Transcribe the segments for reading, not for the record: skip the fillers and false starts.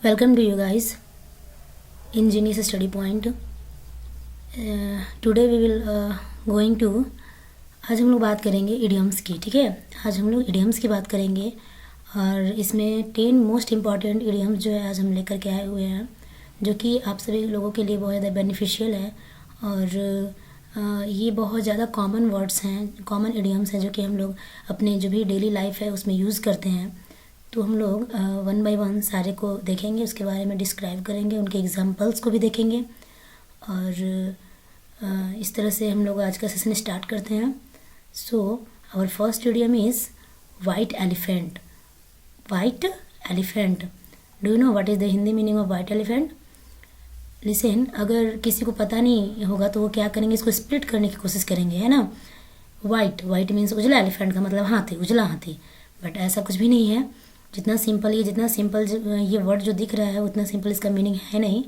Welcome to you guys in Genius Study Point. Today we will going to आज हम लोग बात करेंगे इडियम्स की. ठीक है, आज हम लोग इडियम्स की बात करेंगे और इसमें 10 मोस्ट इम्पॉर्टेंट इडियम्स जो है आज हम लेकर के आए हुए हैं, जो कि आप सभी लोगों के लिए बहुत ज़्यादा बेनिफिशियल है. और ये बहुत ज़्यादा कॉमन वर्ड्स हैं, कॉमन इडियम्स हैं जो कि हम लोग अपने जो भी डेली लाइफ है उसमें यूज़ करते हैं. तो हम लोग वन बाय वन सारे को देखेंगे, उसके बारे में डिस्क्राइब करेंगे, उनके एग्जांपल्स को भी देखेंगे और इस तरह से हम लोग आज का सेशन स्टार्ट करते हैं. So our first idiom is white elephant. White elephant, do you know what is the Hindi meaning of white elephant? Listen, अगर किसी को पता नहीं होगा तो वो क्या करेंगे, इसको स्प्लिट करने की कोशिश करेंगे, है ना. वाइट मीन्स उजला, एलिफेंट का मतलब हाथी, उजला हाथी. बट ऐसा कुछ भी नहीं है. जितना सिंपल ये वर्ड जो दिख रहा है उतना सिंपल इसका मीनिंग है नहीं.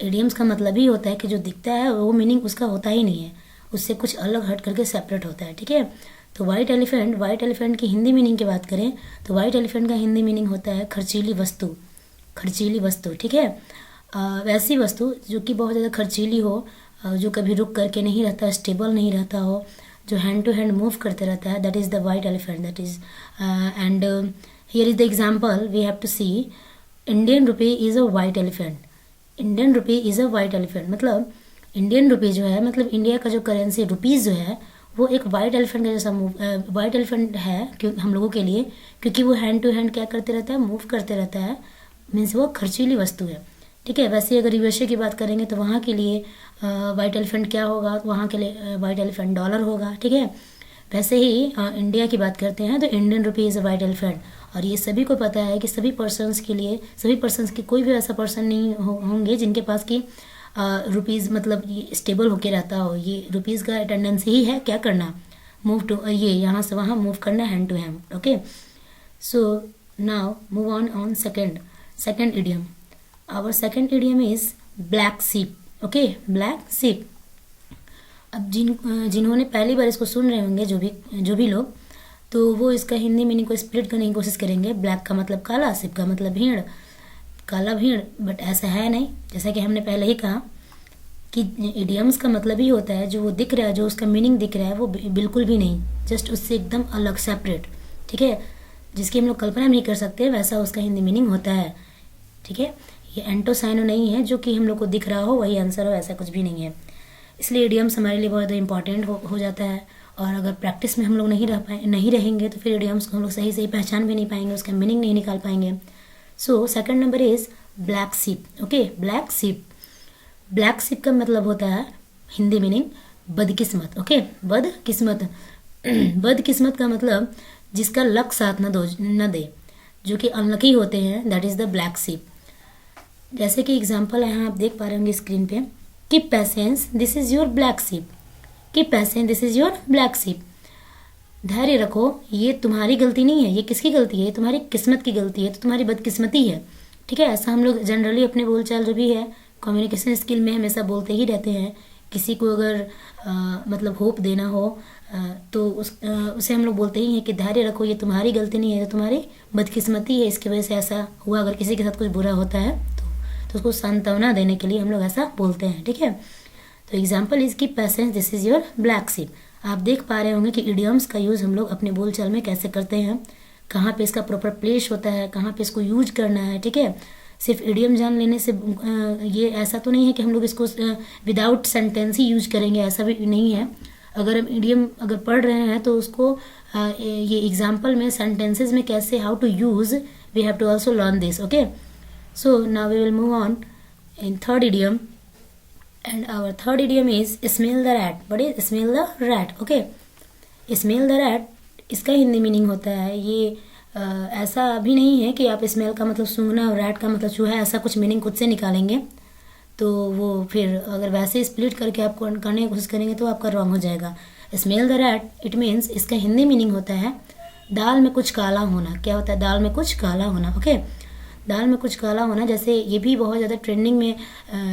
इडियम्स का मतलब ही होता है कि जो दिखता है वो मीनिंग उसका होता ही नहीं है, उससे कुछ अलग हट करके सेपरेट होता है. ठीक है, तो वाइट एलिफेंट की हिंदी मीनिंग की बात करें तो वाइट एलिफेंट का हिंदी मीनिंग होता है खर्चीली वस्तु. ठीक है, वैसी वस्तु जो कि बहुत ज़्यादा खर्चीली हो, जो कभी रुक करके नहीं रहता, स्टेबल नहीं रहता हो, जो हैंड टू हैंड मूव करते रहता है, that is the white elephant. That is and here is the example we have to see. Indian rupee is a white elephant. Indian rupee is a white elephant मतलब Indian rupee जो है, मतलब India का जो currency rupees जो है वो एक वाइट एलिफेंट का जैसा वाइट एलिफेंट है क्यों हम लोगों के लिए, क्योंकि वो हैंड टू हैंड क्या करते रहता है, मूव करते रहता है. मीन्स वो खर्चीली वस्तु है. ठीक है, वैसे अगर यूएसए की बात करेंगे तो वहाँ के लिए वाइट एलिफेंट क्या होगा, वहाँ के लिए वाइट एलिफेंट डॉलर होगा. ठीक है, वैसे ही इंडिया की बात करते हैं तो Indian rupee is a white elephant. और ये सभी को पता है कि सभी पर्सन्स के कोई भी ऐसा पर्सन नहीं होंगे जिनके पास की रुपीज़ मतलब ये स्टेबल होके रहता हो. ये रुपीज़ का टेंडेंसी ही है क्या करना, मूव टू ये यहाँ से वहाँ मूव करना, hand to hand. Okay, so now move on second idiom. Our second idiom is black sheep. Okay, black sheep. अब जिन्होंने पहली बार इसको सुन रहे होंगे जो भी लोग, तो वो इसका हिंदी मीनिंग को स्प्लिट करने की कोशिश करेंगे. ब्लैक का मतलब काला, सिप का मतलब भीड़, काला भीड़. बट ऐसा है नहीं. जैसा कि हमने पहले ही कहा कि इडियम्स का मतलब ही होता है जो वो दिख रहा है, जो उसका मीनिंग दिख रहा है वो बिल्कुल भी नहीं, जस्ट उससे एकदम अलग, सेपरेट. ठीक है, जिसकी हम लोग कल्पना नहीं कर सकते वैसा उसका हिंदी मीनिंग होता है. ठीक है, ये एंटोसाइनो नहीं है जो कि हम लोग को दिख रहा हो वही आंसर हो, ऐसा कुछ भी नहीं है. इसलिए इडियम्स हमारे लिए बहुत इंपॉर्टेंट हो जाता है. और अगर प्रैक्टिस में हम लोग नहीं रहेंगे तो फिर इडियम्स को हम लोग सही पहचान भी नहीं पाएंगे, उसका मीनिंग नहीं निकाल पाएंगे. So second number is black sheep. Okay, black सीप का मतलब होता है हिंदी मीनिंग बदकिस्मत. ओके, बदकिस्मत का मतलब जिसका लक साथ न दे, जो कि अनलकी होते हैं, दैट इज़ द ब्लैक सीप. जैसे कि एग्जाम्पल यहाँ आप देख पा रहे होंगे स्क्रीन पे, keep patience, this is your black sheep. Keep patience, this is your black sheep. धैर्य रखो, ये तुम्हारी गलती नहीं है. ये किसकी गलती है? ये तुम्हारी किस्मत की गलती है, तो तुम्हारी बदकिस्मती है. ठीक है, ऐसा हम लोग जनरली अपने बोलचाल जो भी है कम्युनिकेशन स्किल में हमेशा बोलते ही रहते हैं. किसी को अगर मतलब होप देना हो तो उसे हम लोग बोलते ही हैं कि धैर्य रखो, ये तुम्हारी गलती नहीं है, तो तुम्हारी बदकिस्मती है, इसकी वजह से ऐसा हुआ. अगर किसी के साथ कुछ बुरा होता है तो उसको सांत्वना देने के लिए हम लोग ऐसा बोलते हैं. ठीक है, तो एग्जाम्पल इज़ की patience, this is your black सीप. आप देख पा रहे होंगे कि इडियम्स का यूज़ हम लोग अपने बोलचाल में कैसे करते हैं, कहाँ पे इसका प्रॉपर प्लेस होता है, कहाँ पे इसको यूज करना है. ठीक है, सिर्फ इडियम जान लेने से ये ऐसा तो नहीं है कि हम लोग इसको विदाउट सेंटेंस ही यूज करेंगे, ऐसा भी नहीं है. अगर हम इडियम अगर पढ़ रहे हैं तो उसको ये एग्जाम्पल में सेंटेंसेज में कैसे how to use, we have to also learn this. Okay, so now we will move on in third idiom. And our third idiom is smell the rat. What is smell the rat? Okay, smell the rat इसका Hindi meaning होता है ये ऐसा भी नहीं है कि आप स्मेल का मतलब सूंघना और रैट का मतलब चूहा, ऐसा कुछ मीनिंग खुद से निकालेंगे तो वो फिर अगर वैसे स्प्लिट करके आप करने की कोशिश करेंगे तो आपका रॉन्ग हो जाएगा. Smell the rat, it means इसका हिंदी मीनिंग होता है दाल में कुछ काला होना. क्या होता है? दाल में कुछ काला होना. ओके, दाल में कुछ काला होना. जैसे ये भी बहुत ज़्यादा ट्रेंडिंग में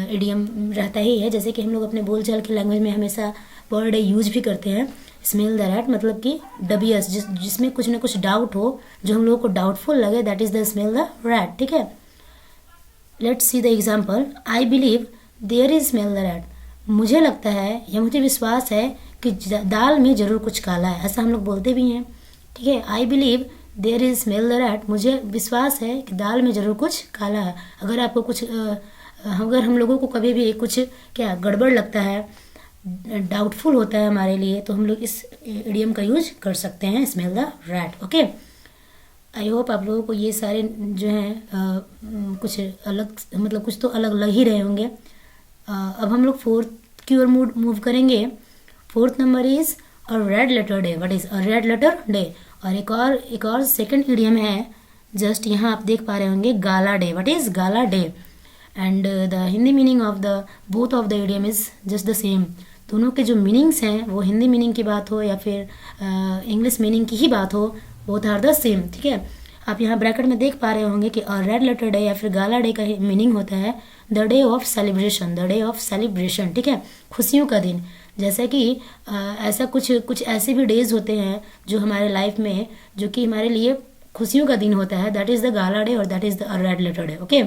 इडियम रहता ही है, जैसे कि हम लोग अपने बोलचाल की लैंग्वेज में हमेशा वर्ड यूज भी करते हैं. स्मेल द रैट मतलब कि डबियस, जिसमें कुछ ना कुछ डाउट हो, जो हम लोगों को डाउटफुल लगे, that is the smell the rat. ठीक है, let's see the example. I believe there is smell the rat. मुझे लगता है या मुझे विश्वास है कि दाल में ज़रूर कुछ काला है, ऐसा हम लोग बोलते भी हैं। ठीक है, I believe there is smell the rat, मुझे विश्वास है कि दाल में ज़रूर कुछ काला है। अगर आपको कुछ अगर हम लोगों को कभी भी कुछ क्या गड़बड़ लगता है, डाउटफुल होता है हमारे लिए, तो हम लोग इस इडियम का यूज कर सकते हैं, smell the rat. Okay, I hope आप लोगों को ये सारे जो हैं कुछ अलग, मतलब कुछ तो अलग लग ही रहे होंगे। अब हम लोग फोर्थ की ओर मूव करेंगे। Fourth number is a red letter day. What is a red letter day? और एक और सेकंड इडियम है, जस्ट यहाँ आप देख पा रहे होंगे, gala day. What is gala day? And the Hindi meaning of the both of the idiom is just the same. दोनों के जो मीनिंग्स हैं, वो हिंदी मीनिंग की बात हो या फिर इंग्लिश मीनिंग की ही बात हो, बोथ आर द सेम। ठीक है, आप यहाँ ब्रैकेट में देख पा रहे होंगे कि रेड लेटर डे या फिर गाला डे का मीनिंग होता है the day of celebration, the day of celebration. ठीक है, खुशियों का दिन। जैसे कि ऐसा कुछ ऐसे भी डेज होते हैं जो हमारे लाइफ में, जो कि हमारे लिए खुशियों का दिन होता है, that is the gala day और that is the red letter day. Okay,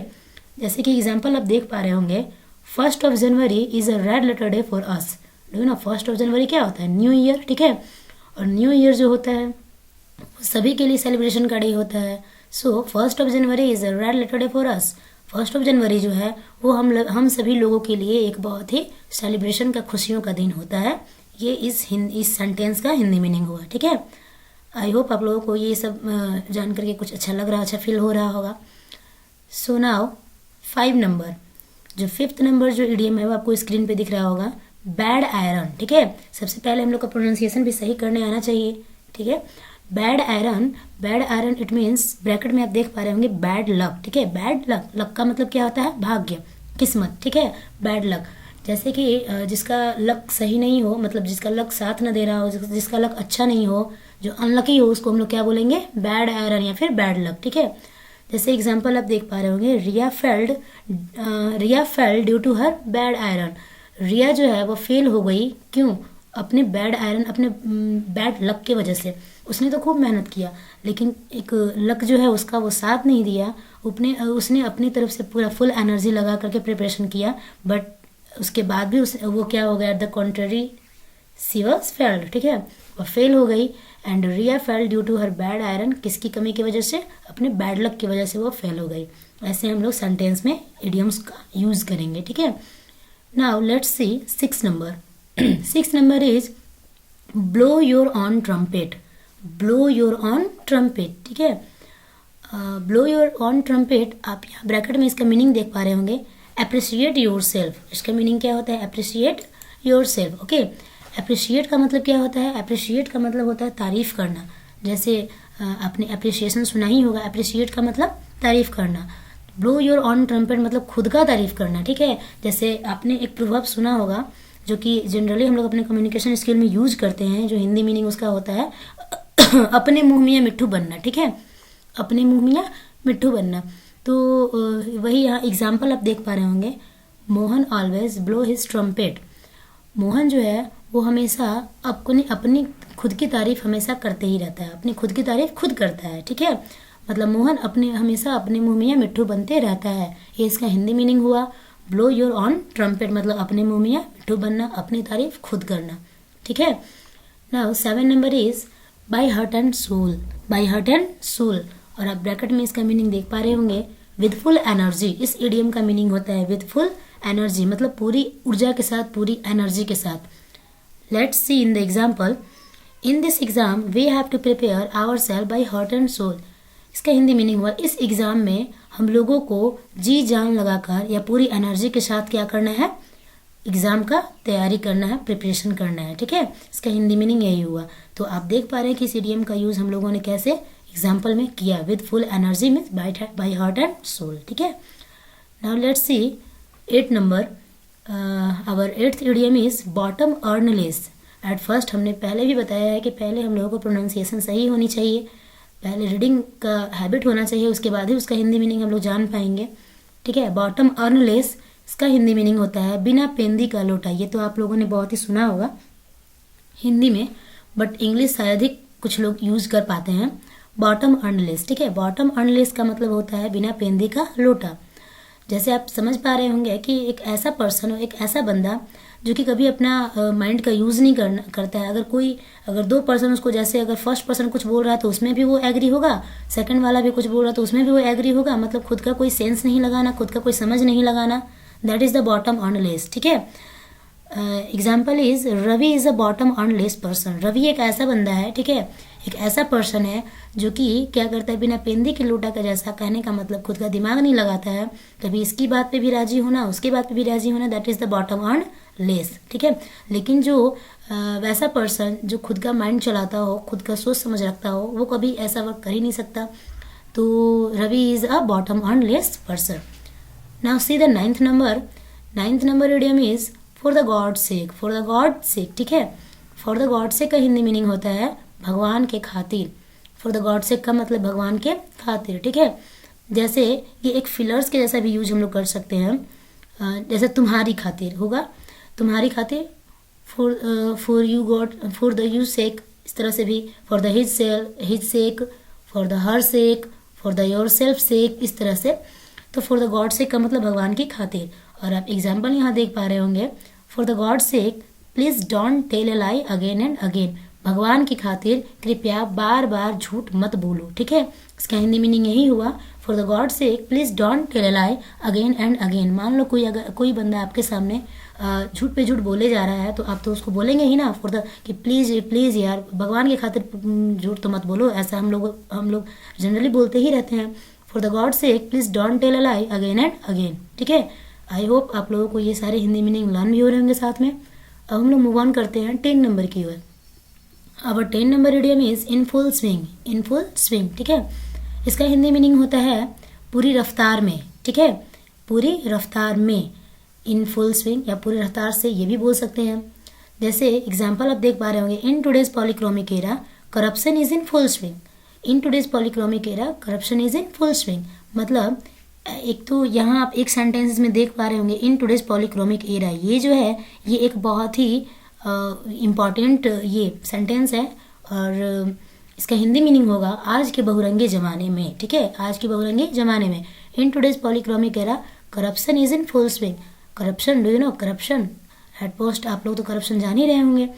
जैसे कि एग्जाम्पल आप देख पा रहे होंगे, 1st of January is a red letter day for us. Do you know 1st of January क्या होता है? New year. ठीक है, और न्यू ईयर जो होता है सभी के लिए सेलिब्रेशन का डे होता है। So 1st of January is a red letter day for us. 1st of January जो है वो हम सभी लोगों के लिए एक बहुत ही सेलिब्रेशन का, खुशियों का दिन होता है। ये इस सेंटेंस का हिंदी मीनिंग हुआ। ठीक है, आई होप आप लोगों को ये सब जान करके कुछ अच्छा लग रहा, अच्छा फील हो रहा होगा। सो नाउ 5 नंबर, जो 5th नंबर जो इडियम है वो आपको स्क्रीन पे दिख रहा होगा, बैड आयरन। ठीक है, सबसे पहले हम लोग का प्रोनाउंसिएशन भी सही करने आना चाहिए। ठीक है, bad iron it means, bracket में आप देख पा रहे होंगे, बैड लक। ठीक है, बैड लक, लक का मतलब क्या होता है? भाग्य, किस्मत। ठीक है, बैड लक, जैसे कि जिसका लक सही नहीं हो, मतलब जिसका लक साथ न दे रहा हो, जिसका लक अच्छा नहीं हो, जो अनलकी हो, उसको हम लोग क्या बोलेंगे? बैड आयरन या फिर बैड लक। ठीक है, जैसे एग्जाम्पल आप देख पा रहे होंगे, Riya failed due to her bad iron. Riya जो है वो फेल हो गई, क्यों? अपने बैड आयरन, अपने बैड लक के वजह से। उसने तो खूब मेहनत किया, लेकिन एक लक जो है उसका वो साथ नहीं दिया। उसने अपनी तरफ से पूरा फुल एनर्जी लगा करके प्रिपरेशन किया, बट उसके बाद भी वो क्या हो गया? The contrary, she was failed. ठीक है, वो फेल हो गई। And Riya failed due to her bad iron, किसकी कमी की वजह से? अपने बैड लक की वजह से वो फेल हो गई। ऐसे हम लोग सेंटेंस में इडियम्स का यूज करेंगे। ठीक है, now let's C 6 number. 6 number is blow your on trumpet. Blow your on trumpet. ठीक है, ब्लो योर ऑन ट्रम्पेट, आप यहाँ ब्रैकेट में इसका मीनिंग देख पा रहे होंगे, अप्रिशिएट योर सेल्फ। इसका मीनिंग क्या होता है? Appreciate your self. Okay, appreciate का मतलब क्या होता है? अप्रिशिएट का मतलब होता है तारीफ करना। जैसे आपने अप्रिशिएशन सुना ही होगा, अप्रिशिएट का मतलब तारीफ करना। ब्लो योर ऑन ट्रम्पेट मतलब खुद का तारीफ करना। ठीक है, जैसे आपने एक प्रभाव सुना होगा जो कि जनरली हम लोग अपने कम्युनिकेशन स्किल में यूज करते हैं, जो हिंदी मीनिंग उसका होता है अपने मुंह मियाँ मिट्ठू बनना। ठीक है, अपने मुंह मियाँ मिट्ठू बनना। तो वही यहाँ एग्जाम्पल आप देख पा रहे होंगे, Mohan always blow his trumpet. Mohan जो है वो हमेशा अपनी खुद की तारीफ हमेशा करते ही रहता है, अपनी खुद की तारीफ खुद करता है। ठीक है, मतलब मोहन हमेशा अपने मुंह मियाँ मिट्ठू बनते रहता है। ये इसका हिंदी मीनिंग हुआ। ब्लो योर ऑन ट्रम्पेट मतलब अपने मुंह मियाँ मिट्ठू बनना, अपनी तारीफ खुद करना। ठीक है, now 7 number is by heart and soul. By heart and soul, और आप ब्रैकेट में इसका मीनिंग देख पा रहे होंगे, विद फुल एनर्जी। इस इडियम का मीनिंग होता है विद फुल एनर्जी, मतलब पूरी ऊर्जा के साथ, पूरी एनर्जी के साथ। Let's see in the example, in this exam we have to prepare our self by heart and soul. इसका हिंदी मीनिंग हुआ, इस एग्जाम में हम लोगों को जी जान लगाकर या पूरी एनर्जी के साथ क्या करना है? एग्जाम का तैयारी करना है, प्रिपरेशन करना है। ठीक है, इसका हिंदी मीनिंग यही हुआ। तो आप देख पा रहे हैं कि इस इडियम का यूज हम लोगों ने कैसे एग्जाम्पल में किया, with full energy means by heart and soul. ठीक है, now let's see 8 number. Our 8th idiom is bottom अर्नलेस। एट फर्स्ट हमने पहले भी बताया है कि पहले हम लोगों को प्रोनाउंसिएशन सही होनी चाहिए, पहले रीडिंग का हैबिट होना चाहिए, उसके बाद ही उसका हिंदी मीनिंग हम लोग जान पाएंगे। ठीक है, बॉटम अर्नलेस, इसका हिंदी मीनिंग होता है बिना पेंदी का लोटा। ये तो आप लोगों ने बहुत ही सुना होगा हिंदी में, बट इंग्लिश शायद ही कुछ लोग यूज कर पाते हैं। बॉटम अर्नलेस। ठीक है, बॉटम अर्नलेस का मतलब होता है बिना पेंदी का लोटा। जैसे आप समझ पा रहे होंगे कि एक ऐसा पर्सन हो, एक ऐसा बंदा जो कि कभी अपना माइंड का यूज़ नहीं करता है। अगर दो पर्सन उसको, जैसे अगर फर्स्ट पर्सन कुछ बोल रहा है तो उसमें भी वो एग्री होगा, सेकंड वाला भी कुछ बोल रहा है तो उसमें भी वो एग्री होगा, मतलब खुद का कोई सेंस नहीं लगाना, खुद का कोई समझ नहीं लगाना, that is the bottom on list, ठीक है। Example is Ravi is a bottom on list person. Ravi एक ऐसा बंदा है, ठीक है, एक ऐसा पर्सन है जो कि क्या करता है, बिना पेंदी के लोटा का जैसा, कहने का मतलब खुद का दिमाग नहीं लगाता है, कभी इसकी बात पे भी राजी होना, उसकी बात पे भी राजी होना, that is the bottom on list, ठीक है। लेकिन जो वैसा पर्सन जो खुद का माइंड चलाता हो, खुद का सोच समझ रखता हो, वो कभी ऐसा वर्क कर ही नहीं सकता। तो Ravi is a bottom on list person. Now see the ninth number idiom is for the god sake. For the god sake, ठीक है। फॉर द गॉड सेक का हिंदी मीनिंग होता है भगवान के खातिर। फॉर द गॉड सेक का मतलब भगवान के खातिर, ठीक है। जैसे ये एक फिलर्स के जैसा भी यूज हम लोग कर सकते हैं, जैसे तुम्हारी खातिर होगा, तुम्हारी खातिर, for you god, for the you sake, इस तरह से भी, for the his sake, for the her sake, for the your self sake, इस तरह से। तो फॉर द गॉड सेक का मतलब भगवान की खातिर। और आप एग्जाम्पल यहाँ देख पा रहे होंगे, for the god sake please don't tell a lie again and again. भगवान की खातिर कृपया बार बार झूठ मत बोलो, ठीक है। इसका हिंदी मीनिंग यही हुआ, for the god sake please don't tell a lie again and again. मान लो कोई बंदा आपके सामने झूठ पे झूठ बोले जा रहा है, तो आप तो उसको बोलेंगे ही ना, फॉर द कि प्लीज यार भगवान की खातिर झूठ तो मत बोलो। ऐसा हम लोग जनरली बोलते ही रहते हैं, for the god sake please don't tell a lie again and again, ठीक है। आई होप आप लोगों को ये सारे हिंदी मीनिंग लर्न भी हो रहे होंगे साथ में। अब हम लोग मूव ऑन करते हैं 10 नंबर की ओर। अब 10 number idiom is in full swing. In full swing, ठीक है। इसका हिंदी मीनिंग होता है पूरी रफ्तार में, ठीक है, पूरी रफ्तार में। इन फुल स्विंग या पूरी रफ्तार से ये भी बोल सकते हैं। जैसे एग्जाम्पल आप देख पा रहे होंगे, in today's polychromic era corruption is in full swing. In today's polychromic era corruption is in full swing, मतलब एक तो यहाँ आप एक सेंटेंस में देख पा रहे होंगे, इन टुडेज पॉलीक्रोमिक एरा, ये जो है ये एक बहुत ही इम्पॉर्टेंट ये सेंटेंस है। और इसका हिंदी मीनिंग होगा आज के बहुरंगे ज़माने में, ठीक है, आज के बहुरंगे ज़माने में। In today's polychromic era corruption is in full swing. Corruption, do you know corruption? At post आप लोग तो करप्शन जान ही रहे होंगे।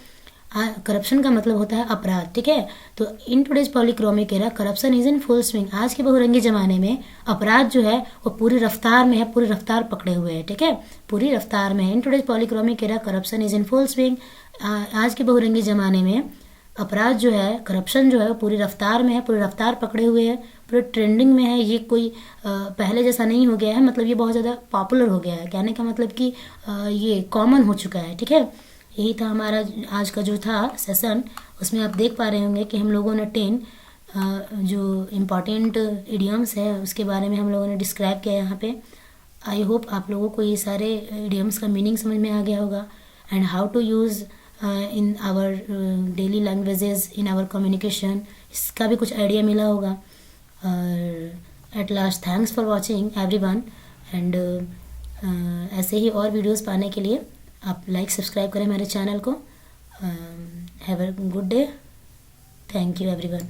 करप्शन का मतलब होता है अपराध, ठीक है। तो in today's polychromic era corruption is in full swing. आज के बहुरंगी जमाने में अपराध जो है वो पूरी रफ्तार में है, पूरी रफ्तार पकड़े हुए है, ठीक है, पूरी रफ्तार में है। In today's polychromic era corruption is in full swing. आज के बहुरंगी जमाने में अपराध जो है, करप्शन जो है, पूरी रफ्तार में है, पूरी रफ्तार पकड़े हुए है, पूरे ट्रेंडिंग में है। ये कोई पहले जैसा नहीं हो गया है, मतलब ये बहुत ज़्यादा पॉपुलर हो गया है, कहने का मतलब कि ये कॉमन हो चुका है, ठीक है। यही था हमारा आज का जो था सेशन। उसमें आप देख पा रहे होंगे कि हम लोगों ने 10 जो इम्पॉर्टेंट इडियम्स है उसके बारे में हम लोगों ने डिस्क्राइब किया यहाँ पे। आई होप आप लोगों को ये सारे इडियम्स का मीनिंग समझ में आ गया होगा, and how to use in our daily languages, in our communication, इसका भी कुछ आइडिया मिला होगा। और at last thanks for watching everyone, and ऐसे ही और वीडियोस पाने के लिए आप लाइक सब्सक्राइब करें मेरे चैनल को। Have a good day, thank you everyone.